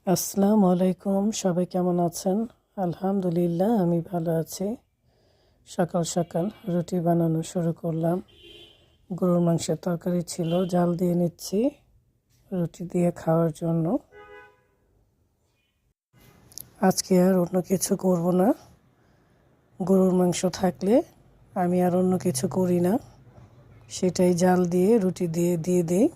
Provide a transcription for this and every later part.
আসসালামু আলাইকুম, সবাই কেমন আছেন? আলহামদুলিল্লাহ, আমি ভালো আছি। সকাল সকাল রুটি বানানো শুরু করলাম। গরুর মাংসের তরকারি ছিল, জাল দিয়ে নিচ্ছি রুটি দিয়ে খাওয়ার জন্য। আজকে আর অন্য কিছু করব না। গরুর মাংস থাকলে আমি আর অন্য কিছু করি না, সেটাই জাল দিয়ে রুটি দিয়ে দিয়ে দিই।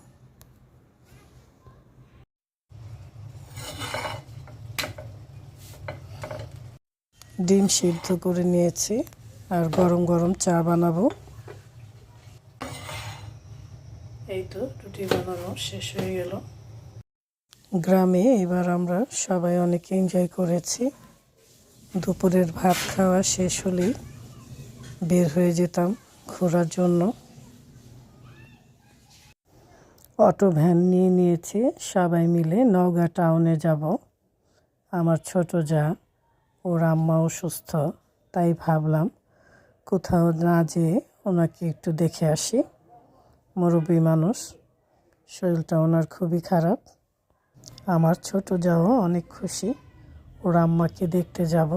ডিম সিদ্ধ করে নিয়েছি আর গরম গরম চা বানাবো। এই তো রুটি বানানো শেষ হয়ে গেল। গ্রামে এবার আমরা সবাই অনেক এনজয় করেছি। দুপুরের ভাত খাওয়া শেষ হলেই বের হয়ে যেতাম ঘোরার জন্য। অটো ভ্যান নিয়ে নিয়েছি, সবাই মিলে নওগাঁ টাউনে যাব। আমার ছোট যা, ওর আম্মা অসুস্থ, তাই ভাবলাম কোথাও না যেয়ে ওনাকে একটু দেখে আসি। মুরব্বী মানুষ, শরীরটা ওনার খুবই খারাপ। আমার ছোট যাও অনেক খুশি, ওর আম্মাকে দেখতে যাব।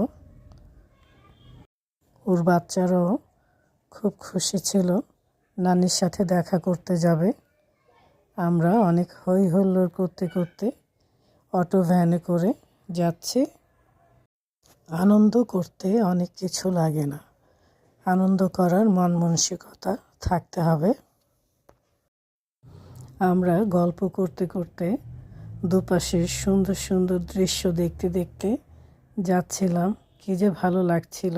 ওর বাচ্চারাও খুব খুশি ছিল, নানির সাথে দেখা করতে যাবে। আমরা অনেক হই হুল্লোড় করতে করতে অটো ভ্যানে করে যাচ্ছি। আনন্দ করতে অনেক কিছু লাগে না, আনন্দ করার মন মানসিকতা থাকতে হবে। আমরা গল্প করতে করতে দুপাশের সুন্দর সুন্দর দৃশ্য দেখতে দেখতে যাচ্ছিলাম। কী যে ভালো লাগছিল।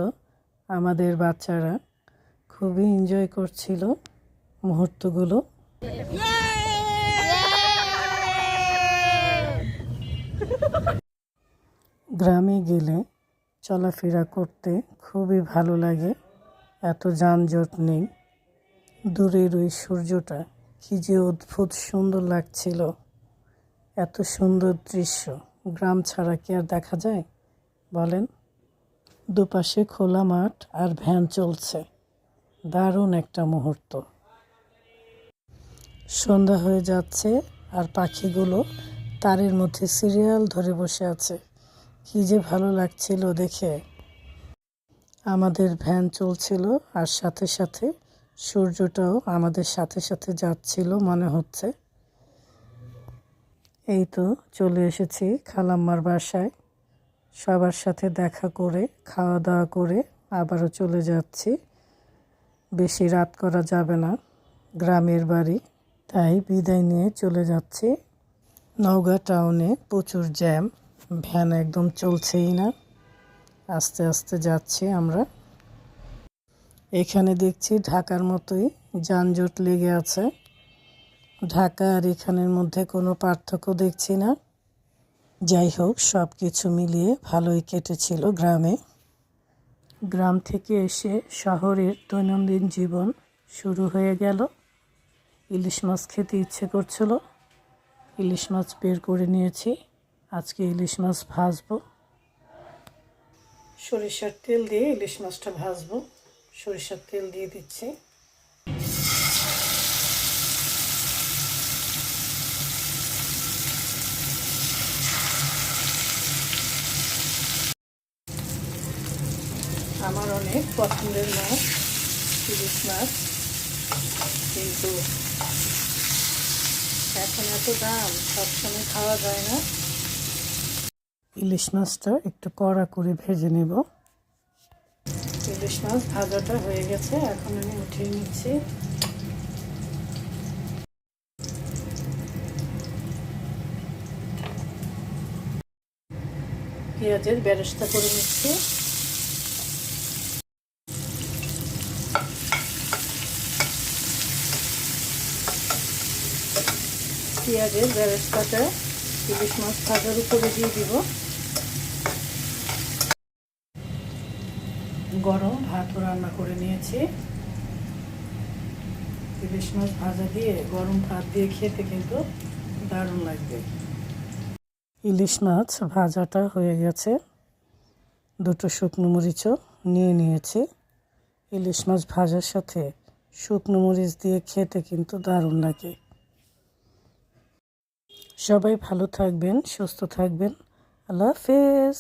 আমাদের বাচ্চারা খুবই এনজয় করছিল মুহূর্তগুলো। গ্রামে গেলে চলাফেরা করতে খুবই ভালো লাগে, এত যানজট নেই। দূরের ওই সূর্যটা কী যে অদ্ভুত সুন্দর লাগছিল। এত সুন্দর দৃশ্য গ্রাম ছাড়া কি আর দেখা যায় বলেন? দুপাশে খোলা মাঠ আর ভ্যান চলছে, দারুণ একটা মুহূর্ত। সন্ধ্যা হয়ে যাচ্ছে আর পাখিগুলো তারের মধ্যে সিরিয়াল ধরে বসে আছে। কী যে ভালো লাগছিল দেখে। আমাদের ভ্যান চলছিল আর সাথে সাথে সূর্যটাও আমাদের সাথে সাথে যাচ্ছিল মনে হচ্ছে। এই তো চলে এসেছি খালাম্মার বাসায়। সবার সাথে দেখা করে খাওয়া দাওয়া করে আবারও চলে যাচ্ছি। বেশি রাত করা যাবে না, গ্রামের বাড়ি, তাই বিদায় নিয়ে চলে যাচ্ছি। নওগাঁ টাউনে প্রচুর জ্যাম, ভ্যান একদম চলছেই না। আস্তে আস্তে যাচ্ছি আমরা। এখানে দেখছি ঢাকার মতোই যানজট লেগে আছে। ঢাকা আর এখানের মধ্যে কোনো পার্থক্য দেখছি না। যাই হোক, সব কিছু মিলিয়ে ভালোই কেটেছিল গ্রামে। গ্রাম থেকে এসে শহরের দৈনন্দিন জীবন শুরু হয়ে গেল। ইলিশ মাছ খেতে ইচ্ছে করছিল, ইলিশ মাছ বের করে নিয়েছি। আজকে ইলিশ মাছ ভাজবো, সরিষার তেল দিয়ে ইলিশ মাছটা ভাজবো। সরিষার তেল দিয়ে দিচ্ছি। আমার অনেক পছন্দের মাছ ইলিশ মাছ, কিন্তু এখন এত দাম, সবসময় খাওয়া যায় না। ইলিশ মাছটা একটু কড়া করে ভেজে নেব। ইলিশ মাছ ভাজাটা হয়ে গেছে, এখন আমি উঠিয়ে নিচ্ছি। পেঁয়াজের বেরেস্তা করে নিচ্ছি। পেঁয়াজের বেরেস্তাটা ইলিশ মাছ ভাজার উপরে দিয়ে দিব। গরম ভাতও রান্না করে নিয়েছি। ইলিশ মাছ ভাজা দিয়ে গরম ভাত দিয়ে খেতে কিন্তু দারুণ লাগবে। ইলিশ মাছ ভাজাটা হয়ে গেছে, দুটো শুকনো মরিচও নিয়ে নিয়েছি। ইলিশ মাছ ভাজার সাথে শুকনো মরিচ দিয়ে খেতে কিন্তু দারুণ লাগে। সবাই ভালো থাকবেন, সুস্থ থাকবেন। আল্লাহ হাফেজ।